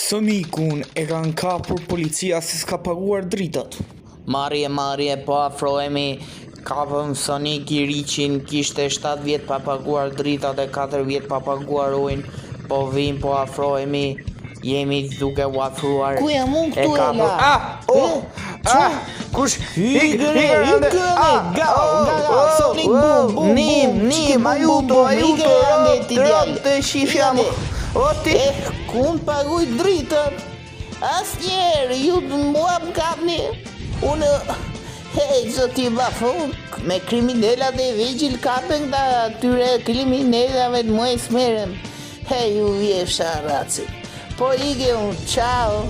Sonikun e kanë kapur policia se s'ka paguar dritat. Marje, po afrohemi. Kapëm Sonik i Riqin, kishte 7 vjet pa paguar dritat e 4 vjet pa paguar ujin. Po vim, po afrohemi. Jemi duke u afruar. Ku jam unë këtu e la? Kush? Sonik bum, Nim, ajuto, të shifjam. Ku më paguj dritën? Asnjëherë, ju mua më kapni. Unë, zoti bafun, me kriminalat e vegjil kapen këta atyre kriminalave të mua smerem. Ju vjefsha raci. Po ige unë, ciao.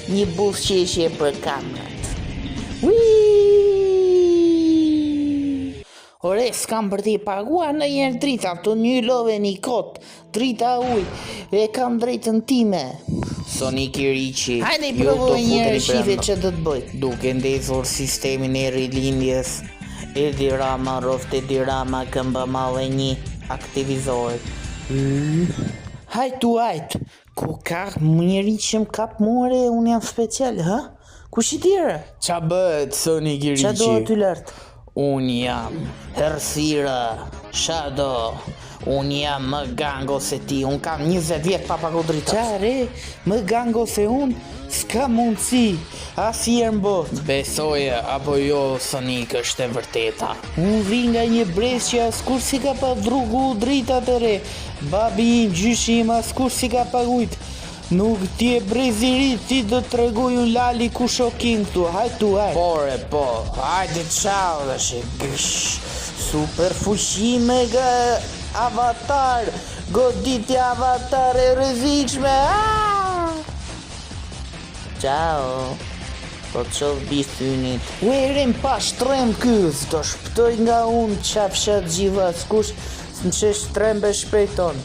Një bufqeshje për kamrat. Ore, s'kam për t'i paguar në njerë drita, të një love një kot, drita uj, e kam drejtën time. Sonik i Riqi, Hajde i provoj njerë shive që do të bëj. duke ndezur sistemin e rilindjes, Edi Rama, roft Edi Rama, këmba male 1, aktivizohet. Hajt, ku ka njeri që më kap more, unë jam special, ha? Kush i tjere? Qa bëhet Sonik i Qa do Riqi? aty lartë? Unë jam Hersira, Shado, unë jam më gango se ti, unë kam 20 vjet pa pagu dritat. Qare, më gango se unë, s'ka mundësi, asnjëherë në botë. Besoje apo jo, Sonik është e vërteta. Unë vi nga një brez që askur si ka pa drugu dritat e re. Babi im, gjyshi im, askur si ka pagujt. Nuk ti e brez i ri, ti do të tregoj u lali ku shokin këtu, hajtu. Pore, po, hajde qau dhe shi, Super fuqi mega avatar, goditja avatar e rrezikshme. Ciao. po qëllë bithynit. Uerim pa shtrem kës, do shpëtoj nga unë qafshat gjiva, s'kush në që shtrembe shpejton.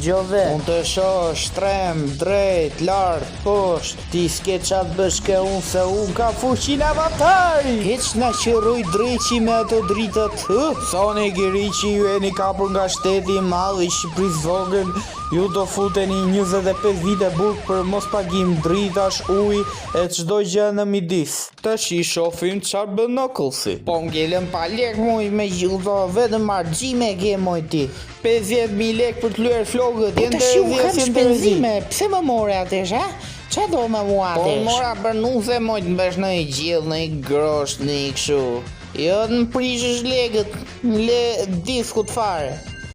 Gjove. Unë të shoh shtrem, drejt, lart, poshtë. Ti s'ke qatë bëshke unë se unë ka fuqin avatari. Heq na qëroj dreqi me ato dritat. Sonik i Riqi, ju e një kapur nga shteti i madh i Shqipërisë vogël, ju do futeni 25 vite burg për mos pagim dritash, ujë e çdo gjë në midis. Tash i shohim çfarë bën Knucklesi. Po ngelen pa lek muj me gjitho, vetëm argjime ke moj ti. 50.000 lek për të lyer flokët, jenë Të të shumë kam rëzjesin të shpenzime, pse më more atesh, ha? Qa do më mua Po atesh? mora për nuze moj të mbesh në i gjillë, në i grosht, në i këshu. Jo të më prishësh legët, le diskut fare.